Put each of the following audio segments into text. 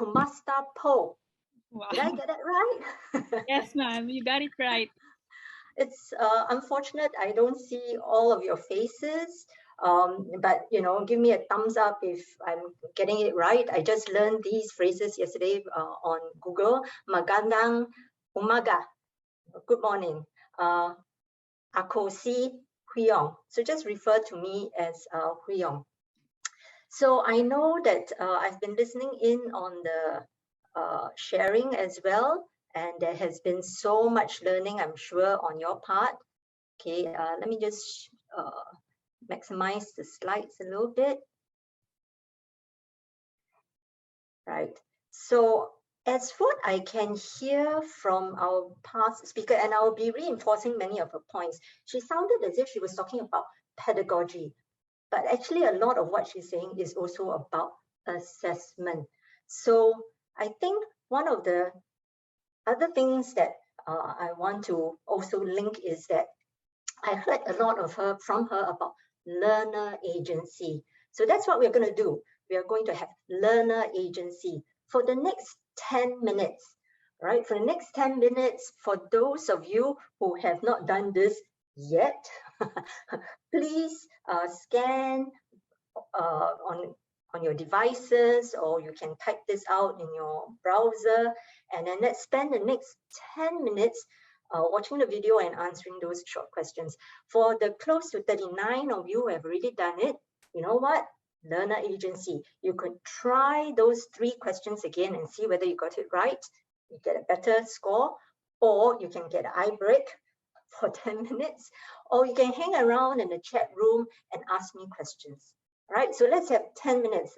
Kumasta Po. Wow. Did I get it right? Yes, ma'am, you got it right. It's unfortunate I don't see all of your faces, but give me a thumbs up if I'm getting it right. I just learned these phrases yesterday on Google. Magandang umaga, good morning. Ako si Huyong. So just refer to me as Huyong. So I know that I've been listening in on the sharing as well, and there has been so much learning, I'm sure, on your part. Okay, let me just maximize the slides a little bit. Right. So as what I can hear from our past speaker, and I'll be reinforcing many of her points, she sounded as if she was talking about pedagogy, but actually a lot of what she's saying is also about assessment. So I think one of the other things that I want to also link is that I heard a lot from her about learner agency. So that's what we're going to do. We are going to have learner agency for the next 10 minutes, right? For the next 10 minutes, for those of you who have not done this yet, please scan on your devices, or you can type this out in your browser, and then let's spend the next 10 minutes watching the video and answering those short questions. For the close to 39 of you who have already done it, you know what? Learner agency. You could try those 3 questions again and see whether you got it right. You get a better score, or you can get an eye break for 10 minutes, or you can hang around in the chat room and ask me questions. All right, so let's have 10 minutes.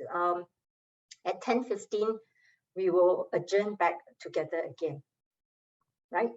At 10:15, we will adjourn back together again, right?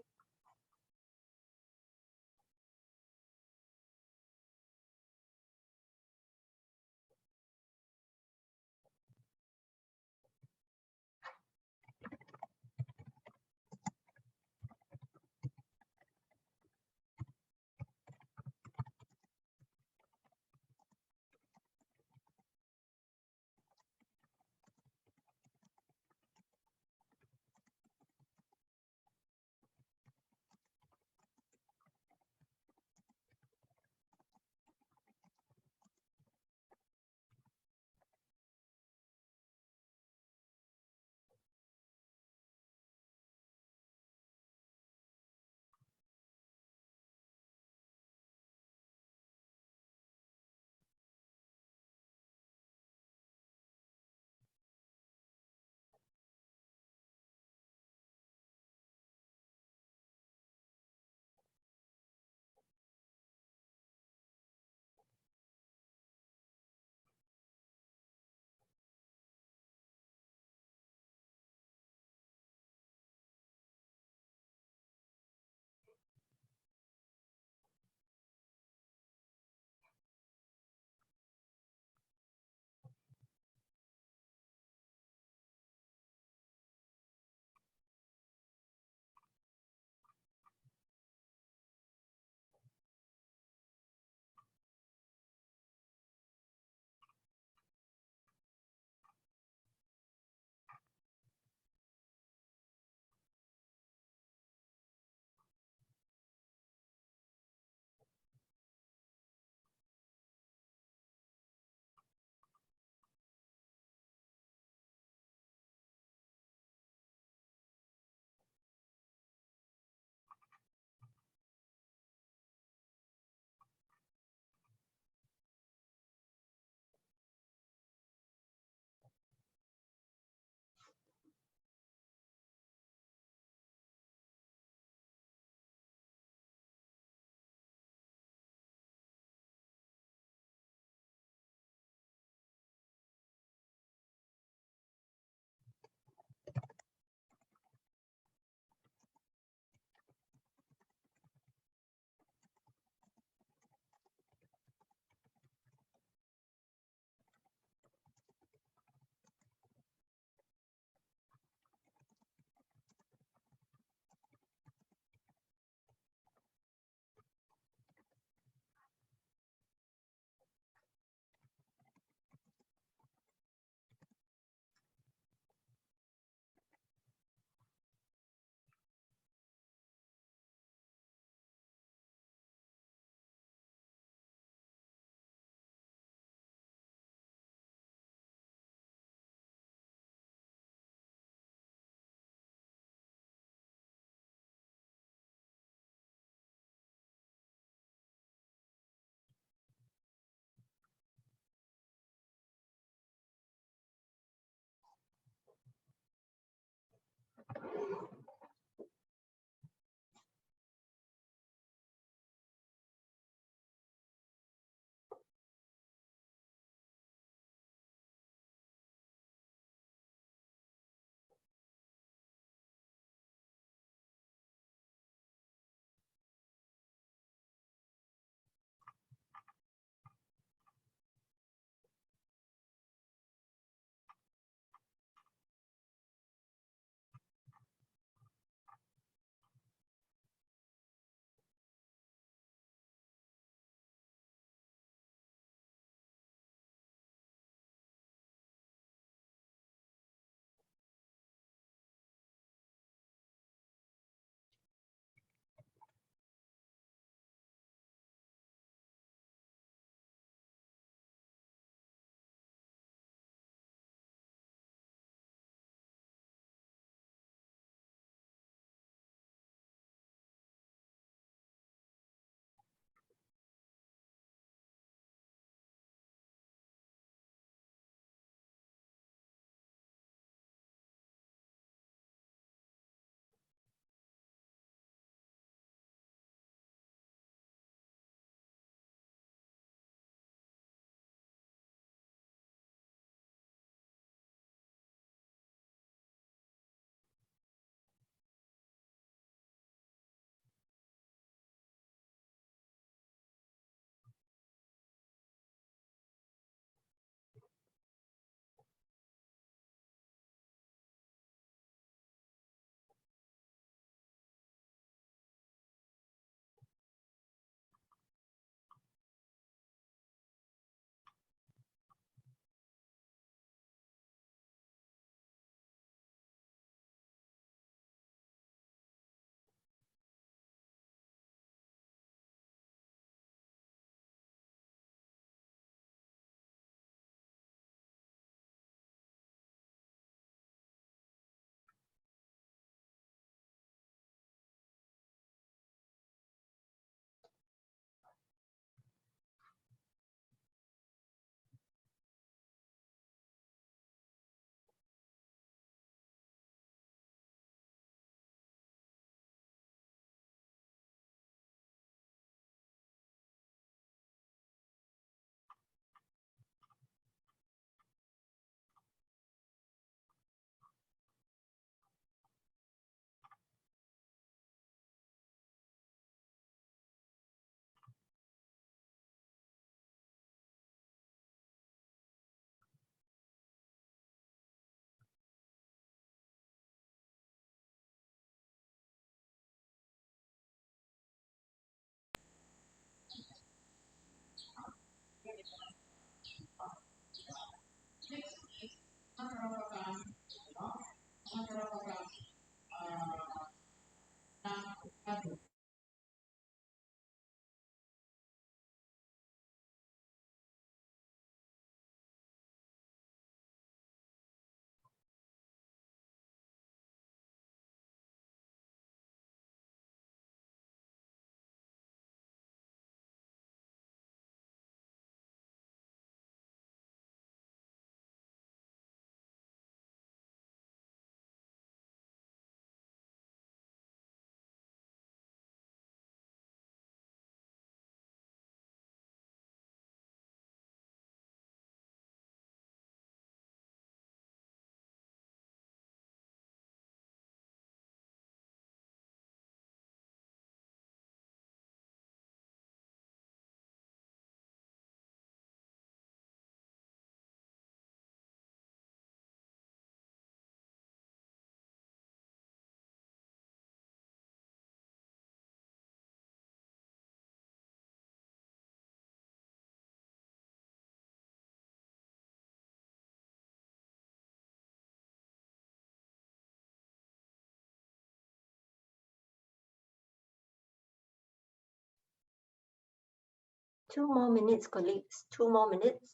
2 more minutes, colleagues, 2 more minutes.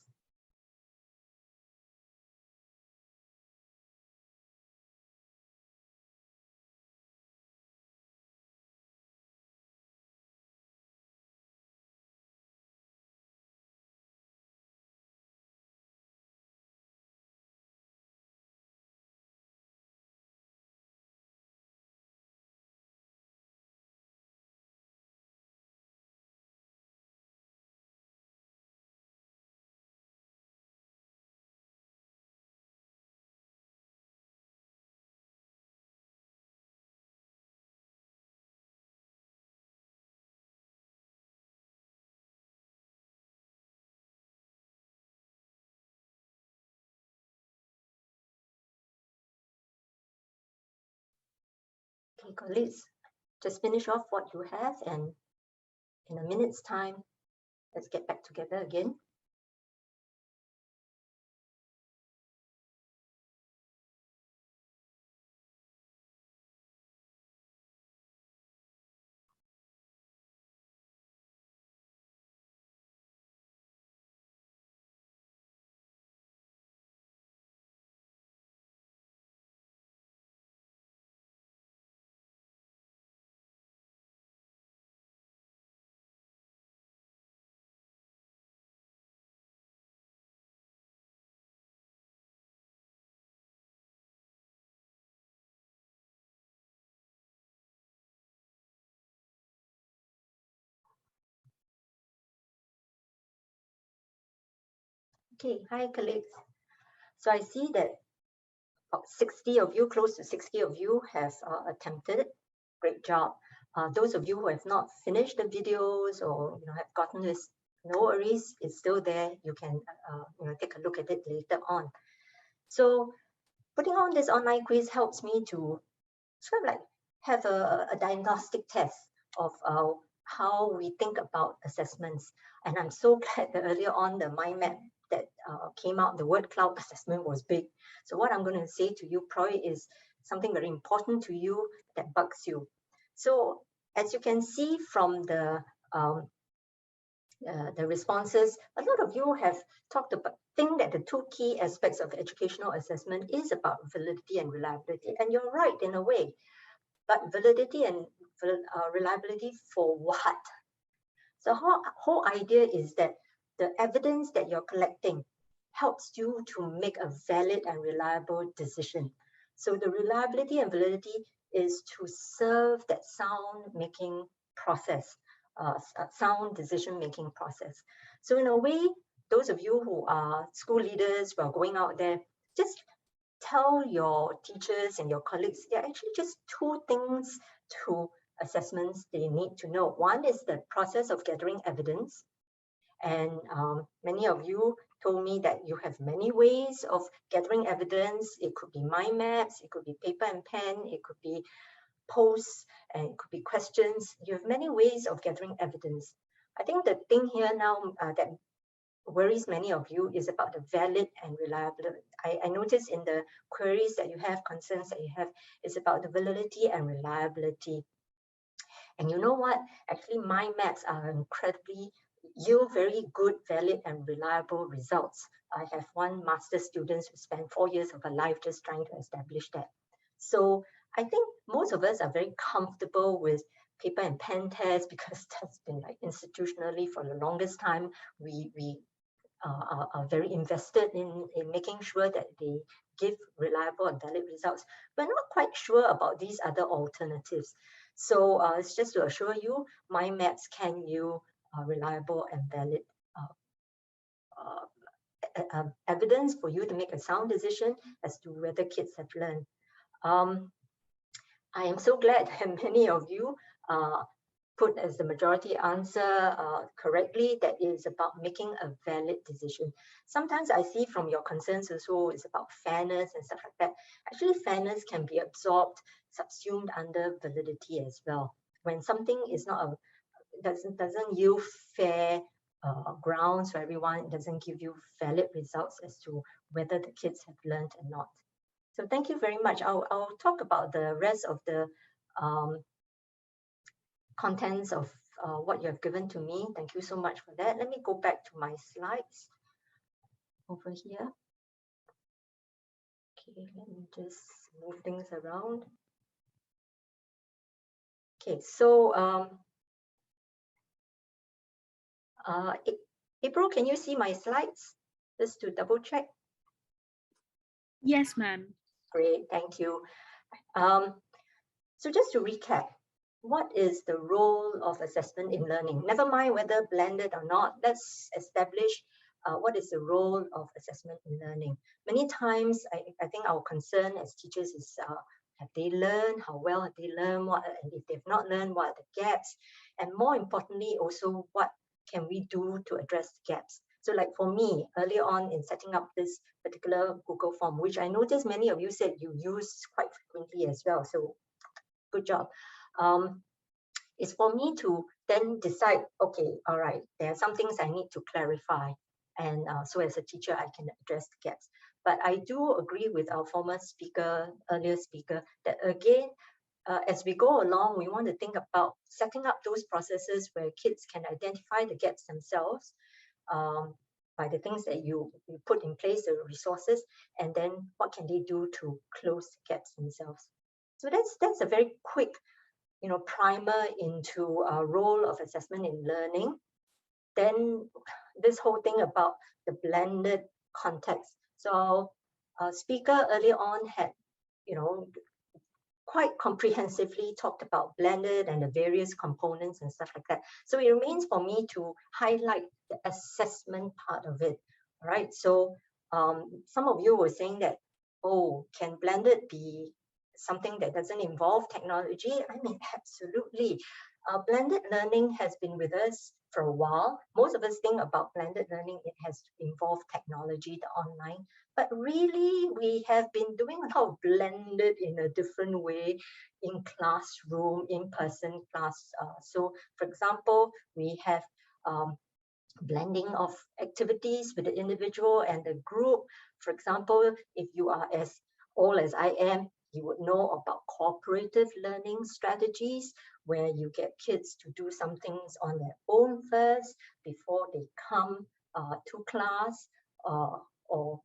Okay, colleagues, just finish off what you have, and in a minute's time, let's get back together again. Okay, hi colleagues. So I see that about 60 of you, close to 60 of you have attempted. Great job. Those of you who have not finished the videos or have gotten this, no worries, it's still there. You can take a look at it later on. So putting on this online quiz helps me to sort of like have a diagnostic test of how we think about assessments. And I'm so glad that earlier on the mind map that came out, the word cloud assessment was big. So what I'm going to say to you probably is something very important to you that bugs you. So as you can see from the responses, a lot of you have talked about, think that the two key aspects of educational assessment is about validity and reliability. And you're right in a way, but validity and reliability for what? So whole idea is that the evidence that you're collecting helps you to make a valid and reliable decision. So the reliability and validity is to serve that sound making process, sound decision making process. So in a way, those of you who are school leaders who are going out there, just tell your teachers and your colleagues, there are actually just two things to assessments they need to know. One is the process of gathering evidence. And many of you told me that you have many ways of gathering evidence. It could be mind maps, it could be paper and pen, it could be posts, and it could be questions. You have many ways of gathering evidence. I think the thing here now that worries many of you is about the valid and reliable. I notice in the queries that you have, concerns that you have, is about the validity and reliability. And you know what? Actually, mind maps are incredibly yield very good, valid, and reliable results. I have one master's student who spent 4 years of her life just trying to establish that. So I think most of us are very comfortable with paper and pen tests because that's been like institutionally for the longest time. We are very invested in making sure that they give reliable and valid results. We're not quite sure about these other alternatives. So it's just to assure you, mind maps can give reliable and valid evidence for you to make a sound decision as to whether kids have learned. I am so glad that many of you put as the majority answer correctly, that is about making a valid decision. Sometimes I see from your concerns also it's about fairness and stuff like that. Actually, fairness can be absorbed, subsumed under validity as well. When something is not a doesn't yield fair grounds for everyone, it doesn't give you valid results as to whether the kids have learned or not. So thank you very much. I'll talk about the rest of the contents of what you have given to me. Thank you so much for that. Let me go back to my slides over here. Okay, let me just move things around. Okay, so April, can you see my slides? Just to double check. Yes, ma'am. Great, thank you. So just to recap, what is the role of assessment in learning? Never mind whether blended or not, let's establish what is the role of assessment in learning. Many times, I think our concern as teachers is, have they learned? How well have they learned? And if they've not learned, what are the gaps? And more importantly, also, what can we do to address the gaps? So like for me, earlier on in setting up this particular Google form, which I noticed many of you said you use quite frequently as well. So good job. Is for me to then decide, okay, all right, there are some things I need to clarify. And so as a teacher, I can address the gaps. But I do agree with our former speaker, earlier speaker, that again, as we go along, we want to think about setting up those processes where kids can identify the gaps themselves by the things that you put in place, the resources, and then what can they do to close the gaps themselves. So that's a very quick, primer into a role of assessment in learning. Then this whole thing about the blended context. So speaker earlier on had, quite comprehensively talked about blended and the various components and stuff like that. So it remains for me to highlight the assessment part of it. All right. So some of you were saying that, oh, can blended be something that doesn't involve technology? I mean, absolutely. Blended learning has been with us for a while. Most of us think about blended learning, it has involved technology, the online, but really we have been doing a lot of blended in a different way in classroom, in-person class. So for example, we have blending of activities with the individual and the group. For example, if you are as old as I am, you would know about cooperative learning strategies where you get kids to do some things on their own first before they come to class, or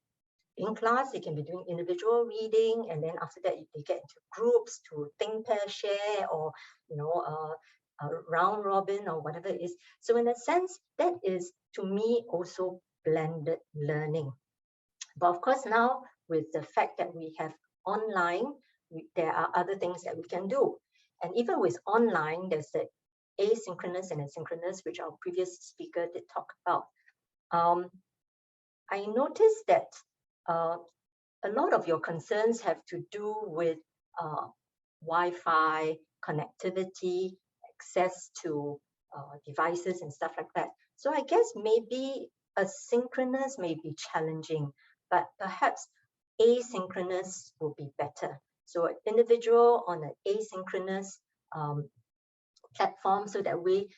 in class, they can be doing individual reading, and then after that, they get into groups to think, pair, share, or round robin or whatever it is. So in a sense, that is to me also blended learning. But of course, now with the fact that we have online, there are other things that we can do. And even with online, there's the asynchronous and asynchronous, which our previous speaker did talk about. I noticed that a lot of your concerns have to do with Wi-Fi, connectivity, access to devices and stuff like that. So I guess maybe asynchronous may be challenging, but perhaps asynchronous will be better. So an individual on an asynchronous platform, so that way,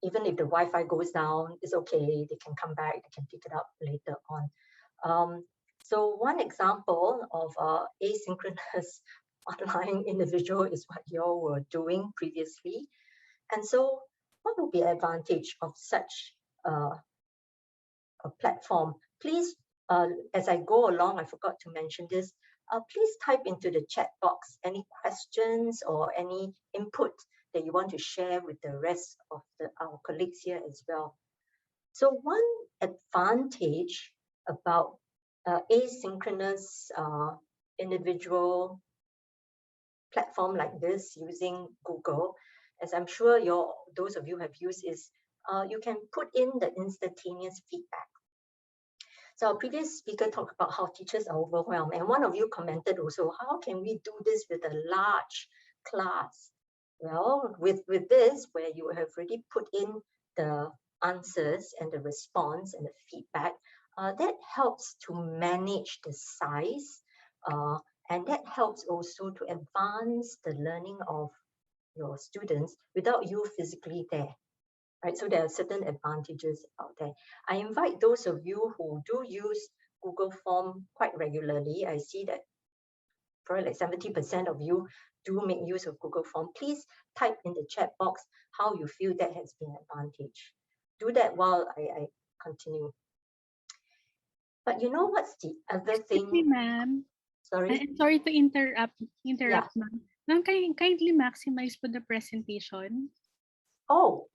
even if the Wi-Fi goes down, it's okay, they can come back, they can pick it up later on. So one example of asynchronous online individual is what you all were doing previously. And so what would be the advantage of such a platform? Please, as I go along, I forgot to mention this, please type into the chat box any questions or any input that you want to share with the rest of our colleagues here as well. So one advantage about asynchronous individual platform like this using Google, as I'm sure those of you have used, is you can put in the instantaneous feedback. So our previous speaker talked about how teachers are overwhelmed, and one of you commented also, how can we do this with a large class? Well, with this, where you have already put in the answers and the response and the feedback, that helps to manage the size, and that helps also to advance the learning of your students without you physically there. Right? So there are certain advantages out there. I invite those of you who do use Google Form quite regularly. I see that probably like 70% of you do make use of Google Form. Please type in the chat box how you feel that has been an advantage. Do that while I continue. But you know what's the other Excuse me, thing? ma'am. Sorry? I'm sorry to interrupt, Yeah. ma'am. Ma'am, kindly maximize for the presentation. Oh,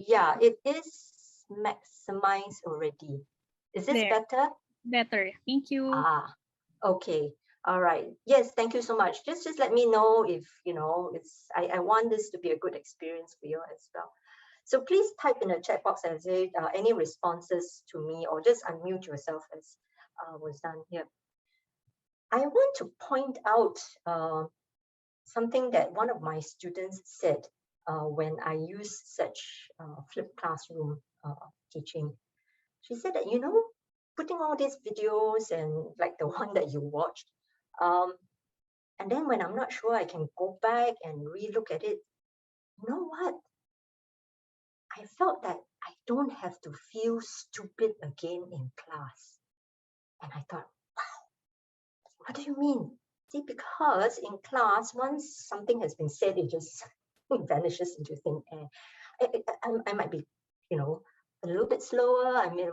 yeah, it is maximized already. Is this There, better? better. Thank you. Ah, okay. All right. Yes, thank you so much. Just let me know if, you know, I want this to be a good experience for you as well. So please type in the chat box and say any responses to me, or just unmute yourself as was done here. I want to point out something that one of my students said when I use such flipped classroom teaching. She said that, you know, putting all these videos and like the one that you watched, and then when I'm not sure, I can go back and re-look at it. You know what? I felt that I don't have to feel stupid again in class. And I thought, what do you mean? See, because in class, once something has been said, it just vanishes into thin air. I might be, you know, a little bit slower. I mean,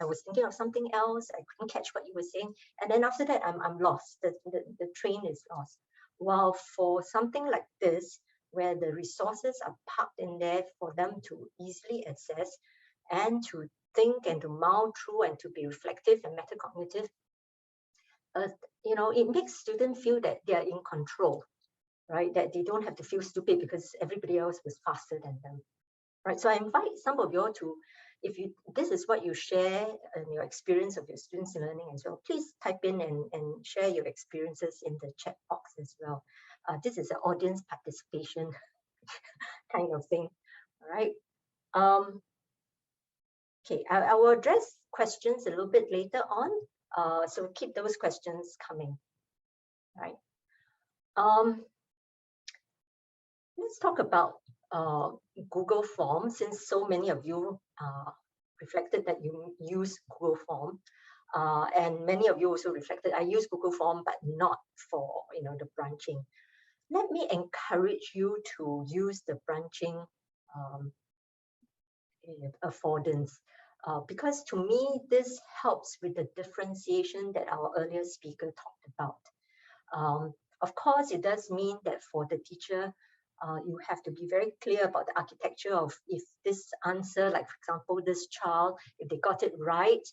I was thinking of something else. I couldn't catch what you were saying. And then after that, I'm lost. The train is lost. While for something like this, where the resources are packed in there for them to easily access and to think and to mull through and to be reflective and metacognitive, you know, it makes students feel that they are in control, right? That they don't have to feel stupid because everybody else was faster than them, right? So I invite some of you all to, if you this is what you share and your experience of your students learning as well, please type in and share your experiences in the chat box as well. This is an audience participation kind of thing, all right? Okay, I will address questions a little bit later on, so keep those questions coming, right? Let's talk about Google Forms, since so many of you reflected that you use Google Form, and many of you also reflected I use Google Form, but not for the branching. Let me encourage you to use the branching affordance. Because to me, this helps with the differentiation that our earlier speaker talked about. Of course, it does mean that for the teacher, you have to be very clear about the architecture of if this answer, like for example, this child, if they got it right,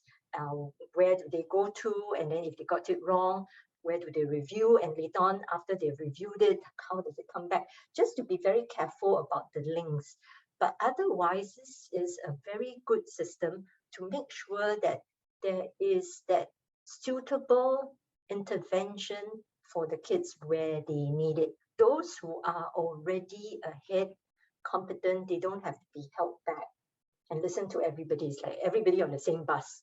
where do they go to? And then if they got it wrong, where do they review? And later on, after they've reviewed it, how does it come back? Just to be very careful about the links. But otherwise, this is a very good system to make sure that there is that suitable intervention for the kids where they need it. Those who are already ahead, competent, they don't have to be held back and listen to everybody. It's like everybody on the same bus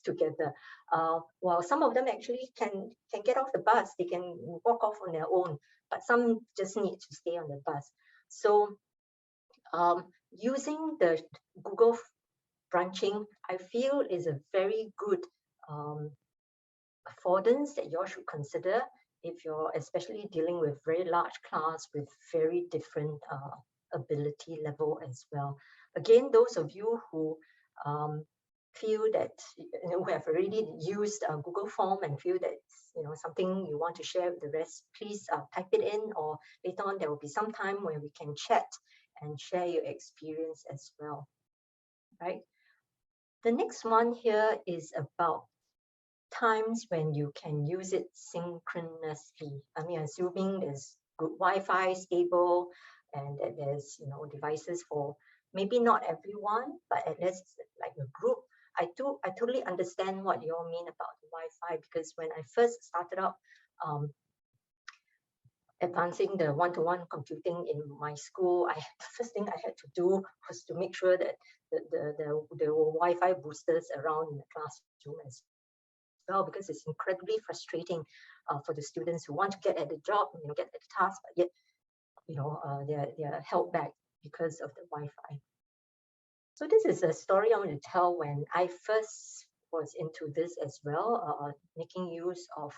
together. While some of them actually can get off the bus, they can walk off on their own, but some just need to stay on the bus. So using the Google branching, I feel is a very good affordance that you all should consider if you're especially dealing with very large class with very different ability level as well. Again, those of you who feel that who have already used Google Form and feel that something you want to share with the rest, please type it in, or later on there will be some time where we can chat and share your experience as well, right? The next one here is about times when you can use it synchronously. I mean, assuming there's good Wi-Fi, stable, and that there's devices for maybe not everyone, but at least like a group. I totally understand what you all mean about the Wi-Fi, because when I first started out advancing the one-to-one computing in my school, the first thing I had to do was to make sure that there were Wi-Fi boosters around in the classroom as well, because it's incredibly frustrating for the students who want to get at the job, get at the task, but yet, they're held back because of the Wi-Fi. So this is a story I want to tell when I first was into this as well, making use of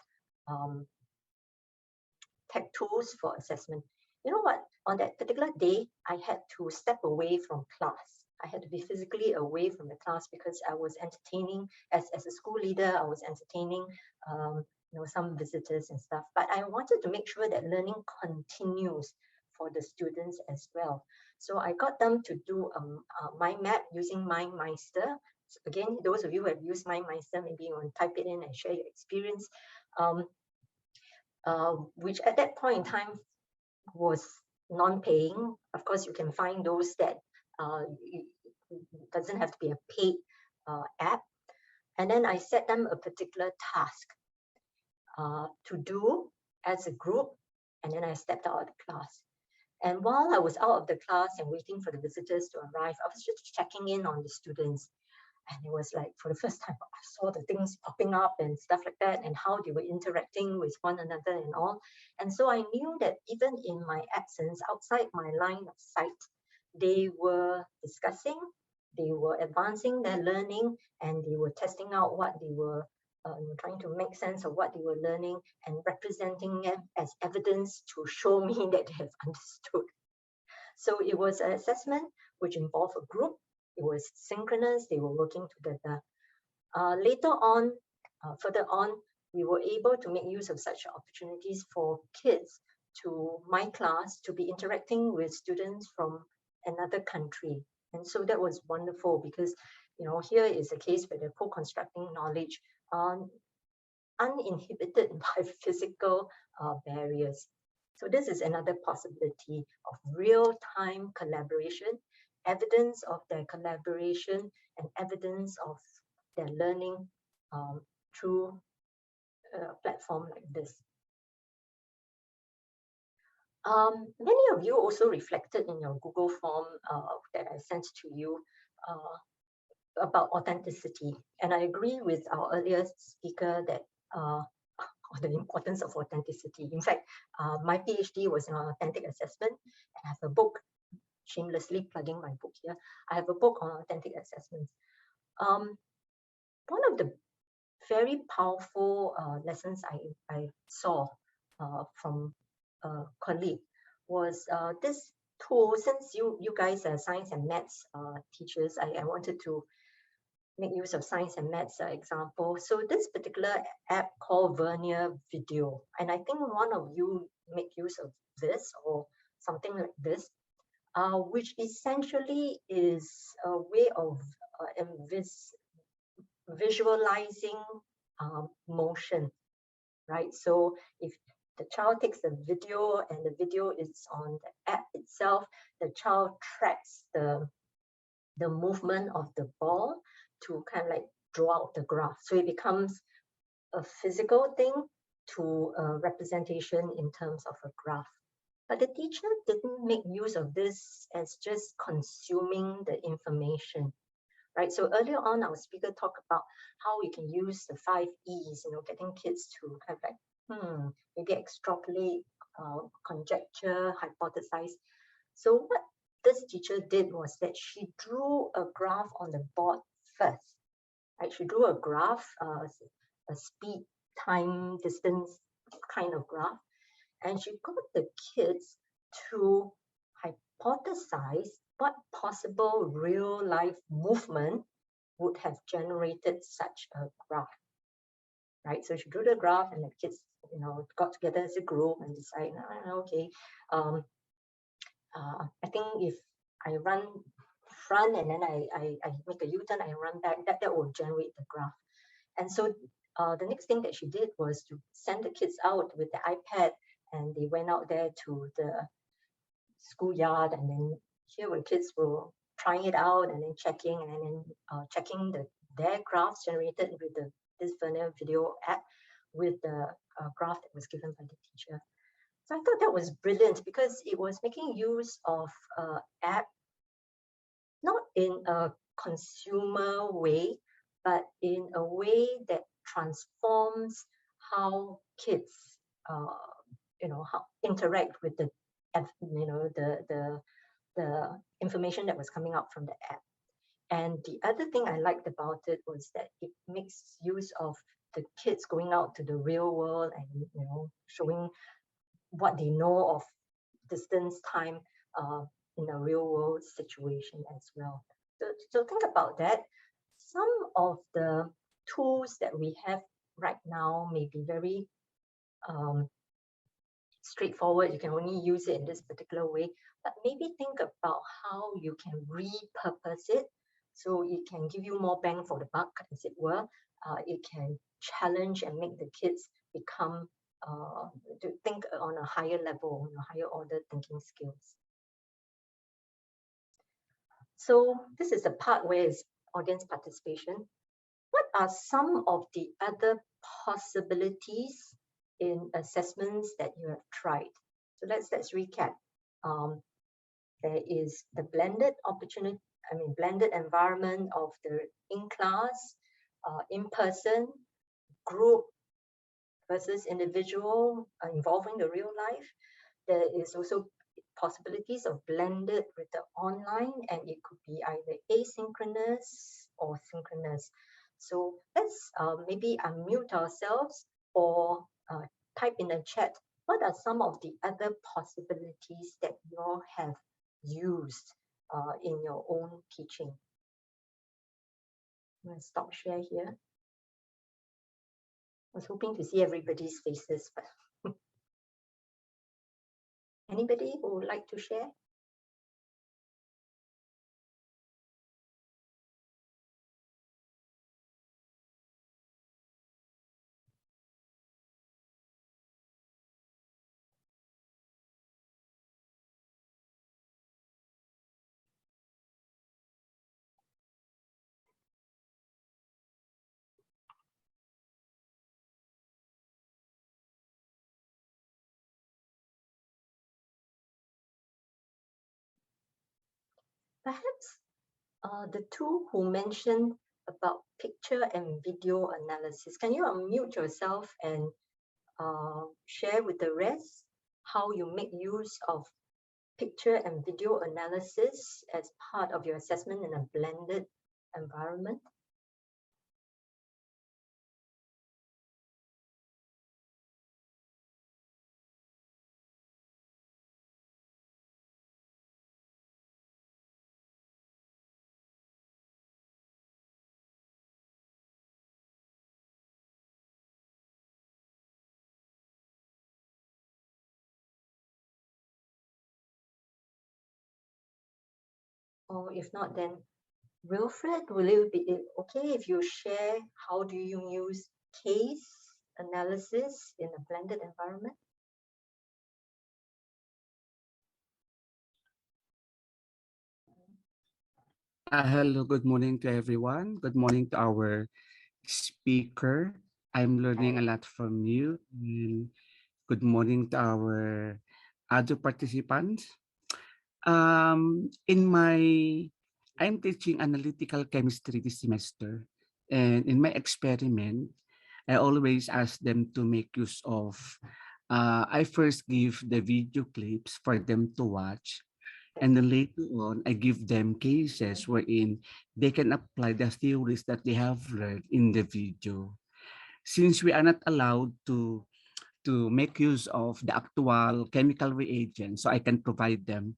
tech tools for assessment. You know what? On that particular day, I had to step away from class. I had to be physically away from the class because I was entertaining, as a school leader, I was entertaining some visitors and stuff. But I wanted to make sure that learning continues for the students as well. So I got them to do a mind map using MindMeister. So again, those of you who have used MindMeister, maybe you want to type it in and share your experience, which at that point in time was non-paying. Of course, you can find those that it doesn't have to be a paid app. And then I set them a particular task to do as a group, and then I stepped out of the class. And while I was out of the class and waiting for the visitors to arrive, I was just checking in on the students. And it was like, for the first time, I saw the things popping up and stuff like that, and how they were interacting with one another and all. And so I knew that even in my absence, outside my line of sight, they were discussing, they were advancing their learning, and they were testing out what they were trying to make sense of what they were learning and representing it as evidence to show me that they have understood. So it was an assessment which involved a group. It was synchronous. They were working together. Later on, further on, we were able to make use of such opportunities for kids to my class to be interacting with students from another country. And so that was wonderful because, here is a case where they're co-constructing knowledge uninhibited by physical barriers. So this is another possibility of real-time collaboration, evidence of their collaboration, and evidence of their learning through a platform like this. Many of you also reflected in your Google form that I sent to you about authenticity. And I agree with our earlier speaker that the importance of authenticity. In fact, my PhD was in authentic assessment, and I have a book, shamelessly plugging my book here. I have a book on authentic assessments. One of the very powerful lessons I saw from a colleague was this tool. Since you guys are science and maths teachers, I wanted to make use of science and maths example. So this particular app called Vernier Video, and I think one of you make use of this or something like this, which essentially is a way of visualizing motion, right? So if the child takes the video and the video is on the app itself, the child tracks the movement of the ball to kind of like draw out the graph. So it becomes a physical thing to a representation in terms of a graph. But the teacher didn't make use of this as just consuming the information, right? So earlier on, our speaker talked about how we can use the 5 E's, getting kids to kind of like, maybe extrapolate, conjecture, hypothesize. So what this teacher did was that she drew a graph on the board first, right? She drew a graph, a speed, time, distance kind of graph, and she got the kids to hypothesize what possible real life movement would have generated such a graph, right? So she drew the graph, and the kids, got together as a group and decided, okay, I think if I run front and then I make a U-turn, I run back, that will generate the graph. And so the next thing that she did was to send the kids out with the iPad, and they went out there to the schoolyard, and then here were kids were trying it out and then checking, and then checking their graphs generated with this Vernier Video app with the graph that was given by the teacher. So I thought that was brilliant because it was making use of app not in a consumer way, but in a way that transforms how kids, how interact with the information that was coming out from the app. And the other thing I liked about it was that it makes use of the kids going out to the real world and showing what they know of distance, time in a real world situation as well. So think about that. Some of the tools that we have right now may be very straightforward. You can only use it in this particular way, but maybe think about how you can repurpose it so it can give you more bang for the buck, as it were. It can challenge and make the kids become to think on a higher level, on a higher order thinking skills. So this is the part where it's audience participation. What are some of the other possibilities in assessments that you have tried? So let's recap. There is the blended opportunity, blended environment of the in-class, in-person, group versus individual, involving the real life. There is also possibilities of blended with the online, and it could be either asynchronous or synchronous. So let's maybe unmute ourselves or type in the chat, what are some of the other possibilities that you all have used in your own teaching? I'm going to stop share here. I was hoping to see everybody's faces, but anybody who would like to share? Perhaps the two who mentioned about picture and video analysis, can you unmute yourself and share with the rest how you make use of picture and video analysis as part of your assessment in a blended environment? Or if not, then Wilfred, will it be okay if you share how do you use case analysis in a blended environment? Hello, good morning to everyone. Good morning to our speaker. I'm learning a lot from you. And good morning to our other participants. I'm teaching analytical chemistry this semester. And in my experiment, I always ask them to make use of, I first give the video clips for them to watch. And then later on, I give them cases wherein they can apply the theories that they have learned in the video. Since we are not allowed to make use of the actual chemical reagents, so I can provide them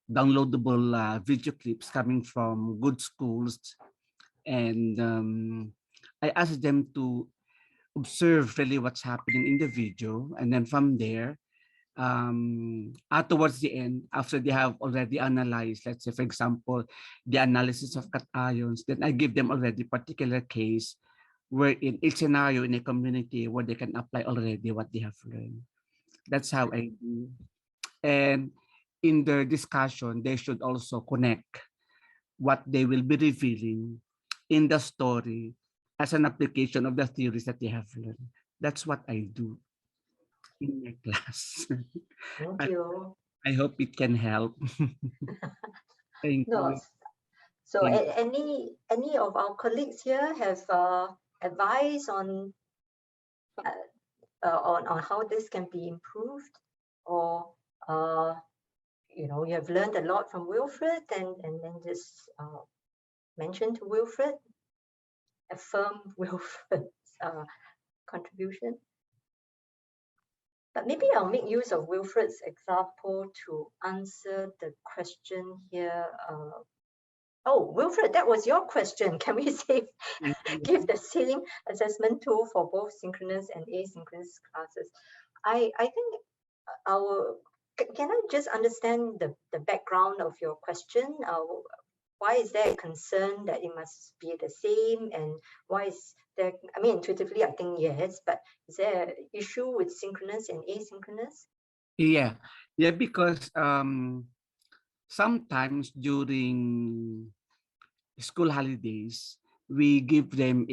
downloadable video clips coming from good schools. And I ask them to observe really what's happening in the video. And then from there, towards the end, after they have already analyzed, let's say, for example, the analysis of cations, then I give them already particular case where in each scenario in a community where they can apply already what they have learned. That's how I do. And in the discussion, they should also connect what they will be revealing in the story as an application of the theories that they have learned. That's what I do in my class. Thank you. I hope it can help. Thank No, you. so Thank any of our colleagues here have advice on how this can be improved, or you know, you have learned a lot from Wilfred, and then just mention to Wilfred, affirm Wilfred's contribution. But maybe I'll make use of Wilfred's example to answer the question here. Oh, Wilfred, that was your question. Can we say give the same assessment tool for both synchronous and asynchronous classes? I think can I just understand the background of your question? Why is there a concern that it must be the same, and why is there, I mean, intuitively I think yes, but is there an issue with synchronous and asynchronous? Yeah, because sometimes during school holidays, we give them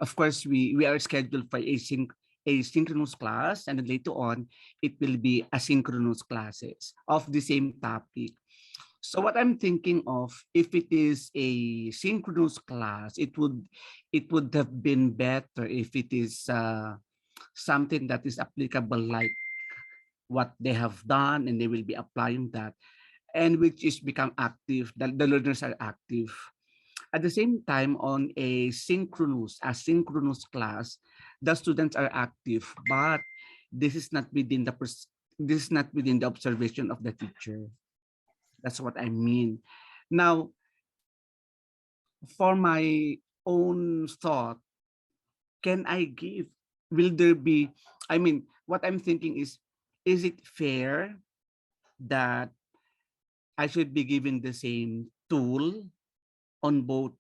of course, we are scheduled for asynchronous class, and then later on, it will be asynchronous classes of the same topic. So what I'm thinking of, if it is a synchronous class, it would have been better if it is something that is applicable, like what they have done, and they will be applying that, and which is become active, the learners are active. At the same time, on a asynchronous class, the students are active, but this is not within the observation of the teacher. That's what I mean. Now, for my own thought, will there be, I mean, what I'm thinking is it fair that I should be given the same tool on both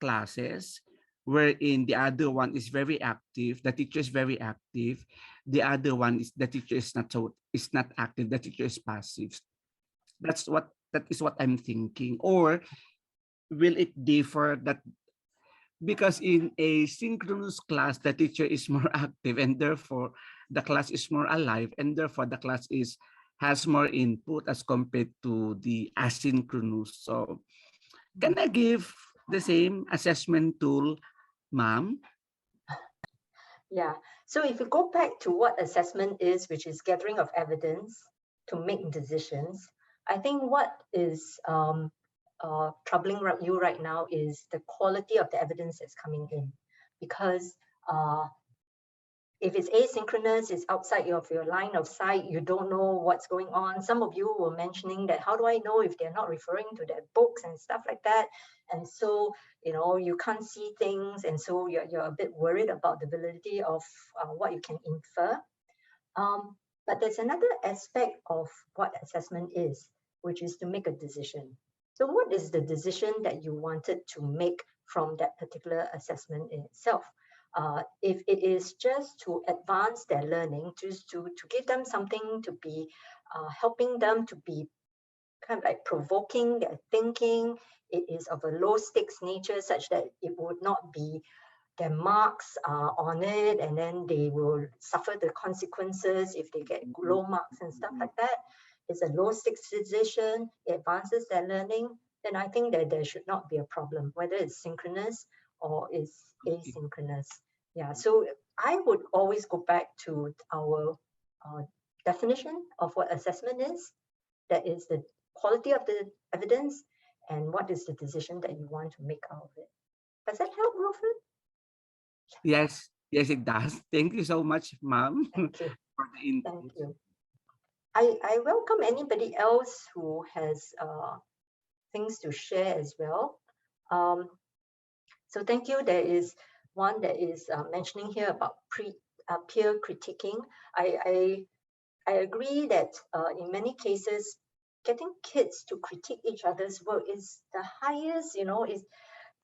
classes, wherein the other one is very active, the teacher is very active, the other one is the teacher is not active, the teacher is passive. That is what I'm thinking. Or will it differ that because in a synchronous class the teacher is more active, and therefore the class is more alive, and therefore the class has more input as compared to the asynchronous. So can I give the same assessment tool, ma'am? Yeah, so if you go back to what assessment is, which is gathering of evidence to make decisions, I think what is troubling you right now is the quality of the evidence that's coming in. Because if it's asynchronous, it's outside of your line of sight, you don't know what's going on. Some of you were mentioning that, how do I know if they're not referring to their books and stuff like that? And so, you can't see things, and so you're a bit worried about the validity of what you can infer. But there's another aspect of what assessment is, which is to make a decision. So what is the decision that you wanted to make from that particular assessment in itself? If it is just to advance their learning, just to give them something to be helping them to be kind of like provoking their thinking, it is of a low stakes nature such that it would not be their marks on it, and then they will suffer the consequences if they get low marks and stuff like that. It's a low stakes decision, it advances their learning, then I think that there should not be a problem, whether it's synchronous or it's asynchronous. Yeah, so I would always go back to our definition of what assessment is. That is the quality of the evidence, and what is the decision that you want to make out of it. Does that help, Wilfred? Yes, it does. Thank you so much, ma'am. Thank you. For the input. Thank you. I welcome anybody else who has things to share as well. So thank you. There is one that is mentioning here about peer critiquing. I agree that in many cases, getting kids to critique each other's work is the highest, is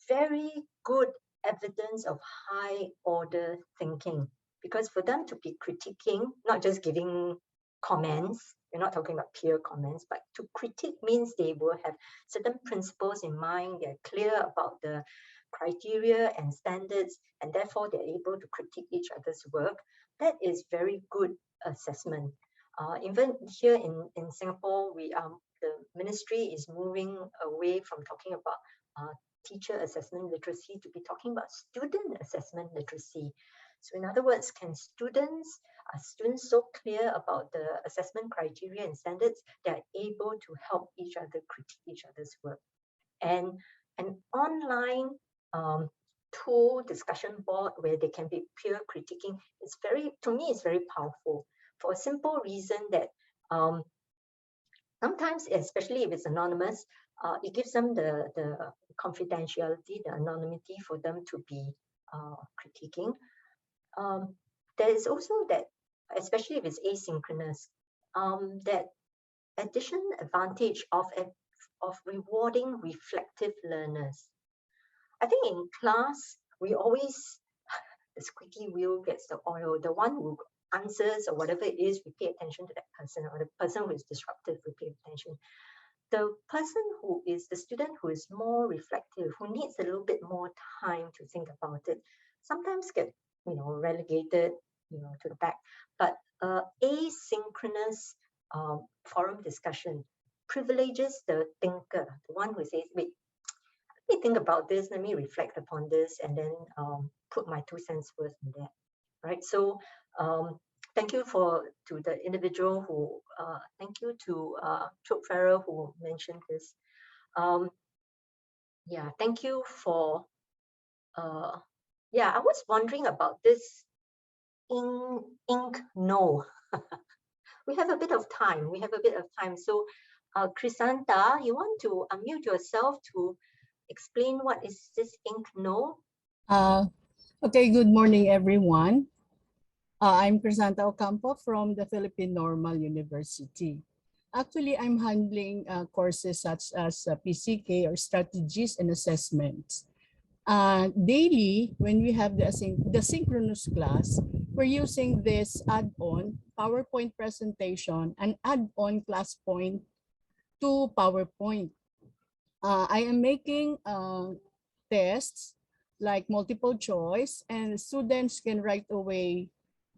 very good evidence of high order thinking. Because for them to be critiquing, not just giving comments, we're not talking about peer comments, but to critique means they will have certain principles in mind, they're clear about the criteria and standards, and therefore they're able to critique each other's work. That is very good assessment. Even here in Singapore, the ministry is moving away from talking about teacher assessment literacy to be talking about student assessment literacy. So in other words, are students so clear about the assessment criteria and standards, they're able to help each other critique each other's work. And an online tool discussion board where they can be peer critiquing, to me, it's very powerful. for a simple reason that sometimes, especially if it's anonymous, it gives them the confidentiality, the anonymity for them to be critiquing. There is also that, especially if it's asynchronous, that additional advantage of rewarding reflective learners. I think in class, we always, the squeaky wheel gets the oil. The one who answers or whatever it is, we pay attention to that person, or the person who is disruptive, we pay attention. The person who is the student who is more reflective, who needs a little bit more time to think about it, sometimes get relegated to the back. But asynchronous forum discussion privileges the thinker, the one who says, wait, let me think about this, let me reflect upon this, and then put my 2 cents worth in that, right? So thank you to the individual who, thank you to Choke Farrer who mentioned this. Yeah, thank you for, yeah, I was wondering about this ink no. We have a bit of time, So Crisanta, you want to unmute yourself to explain what is this ink no? Okay, good morning, everyone. I'm Crisanta Ocampo from the Philippine Normal University. Actually, I'm handling courses such as PCK or strategies and assessments. Daily, when we have the synchronous class, we're using this add-on PowerPoint presentation and add-on ClassPoint to PowerPoint. I am making tests like multiple choice, and students can right away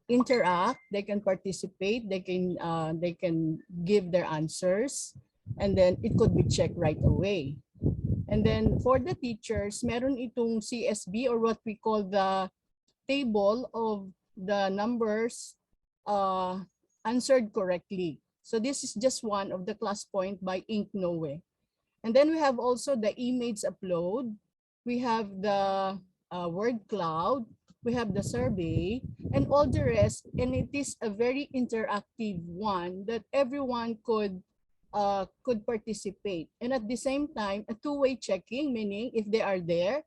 interact, they can participate, they can give their answers, and then it could be checked right away. And then for the teachers, meron itong CSB, or what we call the table of the numbers answered correctly. So this is just one of the ClassPoint by InkNoe. And then we have also the image upload. We have the word cloud. We have the survey and all the rest. And it is a very interactive one that everyone could participate. And at the same time, a two-way checking, meaning if they are there,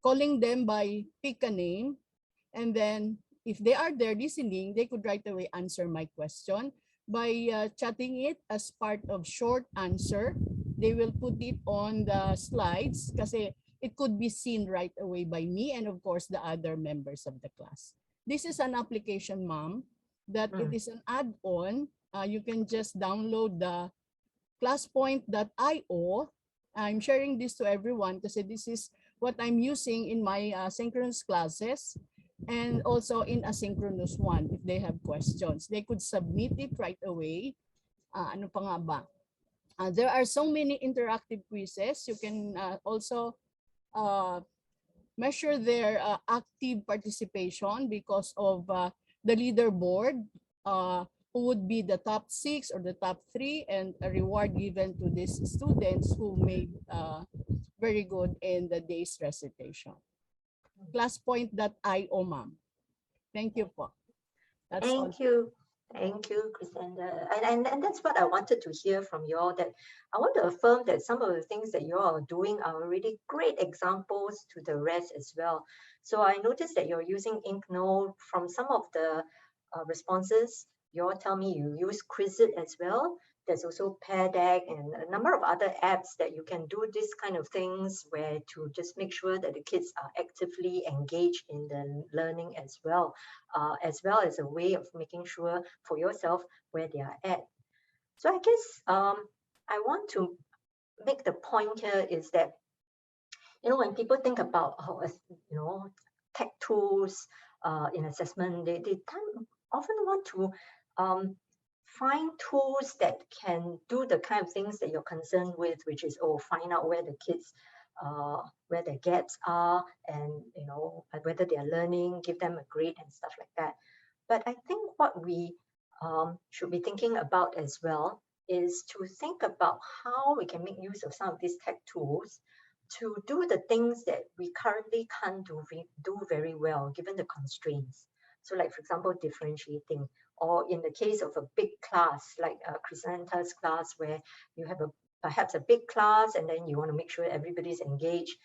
calling them by pick a name. And then if they are there listening, they could right away answer my question by chatting it as part of short answer. They will put it on the slides kasi it could be seen right away by me and of course the other members of the class. This is an application, ma'am, that it is an add-on. You can just download the classpoint.io. I'm sharing this to everyone kasi this is what I'm using in my synchronous classes and also in asynchronous one. If they have questions, they could submit it right away. Ano pa nga ba? There are so many interactive quizzes. You can also measure their active participation because of the leaderboard, who would be the top 6 or the top 3, and a reward given to these students who made very good in the day's recitation. Classpoint.io, ma'am. Thank you po. That's all. Thank you. Thank you, Crisanta. And that's what I wanted to hear from you all, that I want to affirm that some of the things that you all are doing are really great examples to the rest as well. So I noticed that you're using InkNote. From some of the responses, you all tell me you use Quizlet as well. There's also Pear Deck and a number of other apps that you can do this kind of things where to just make sure that the kids are actively engaged in the learning as well as a way of making sure for yourself where they are at. So I guess I want to make the point here is that, when people think about tech tools in assessment, they often want to find tools that can do the kind of things that you're concerned with, which is, find out where the kids, where their gaps are, and whether they are learning, give them a grade and stuff like that. But I think what we should be thinking about as well is to think about how we can make use of some of these tech tools to do the things that we currently can't do very well given the constraints. So like, for example, differentiating. or in the case of a big class, like Chrysanta's class, where you have perhaps a big class and then you want to make sure everybody's engaged.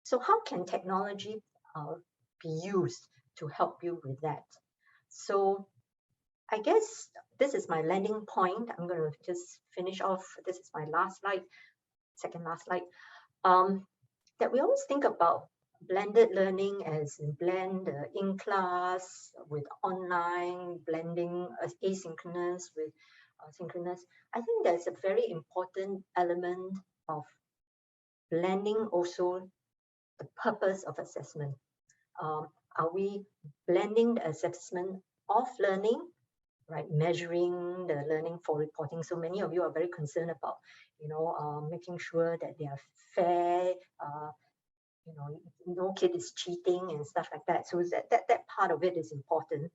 So how can technology be used to help you with that? So I guess this is my landing point. I'm going to just finish off. This is my last slide, second last slide. That we always think about blended learning as in blend in class with online, blending asynchronous with synchronous. I think there's a very important element of blending also the purpose of assessment. Are we blending the assessment of learning, right? Measuring the learning for reporting. So many of you are very concerned about, making sure that they are fair, no kid is cheating and stuff like that. So that part of it is important.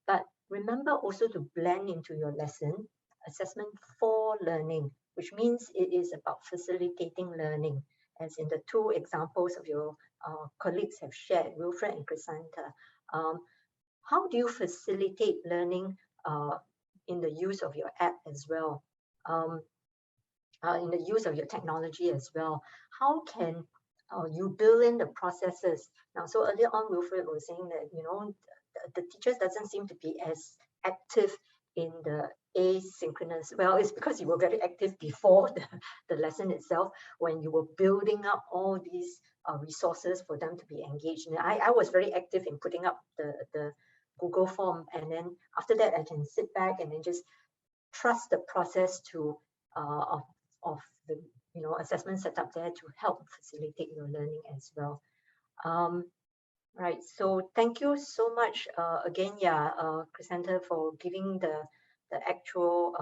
But remember also to blend into your lesson assessment for learning, which means it is about facilitating learning, as in the two examples of your colleagues have shared, Wilfred and Chrysanta. How do you facilitate learning in the use of your app as well? In the use of your technology as well? How can you build in the processes? Now, so earlier on, Wilfred was saying that, the teachers doesn't seem to be as active in the asynchronous. Well, it's because you were very active before the lesson itself, when you were building up all these resources for them to be engaged. And I was very active in putting up the Google form. And then after that, I can sit back and then just trust the process to of the assessment set up there to help facilitate your learning as well. Right, so thank you so much again, Chrysanta, for giving the actual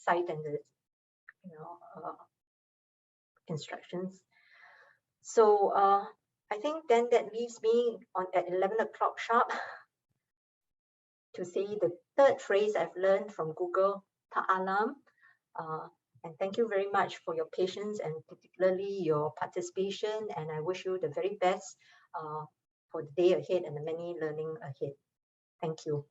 site and the instructions. So I think then that leaves me on at 11 o'clock sharp to say the third phrase I've learned from Google, ta'alam. And thank you very much for your patience and particularly your participation. And I wish you the very best for the day ahead and the many learning ahead. Thank you.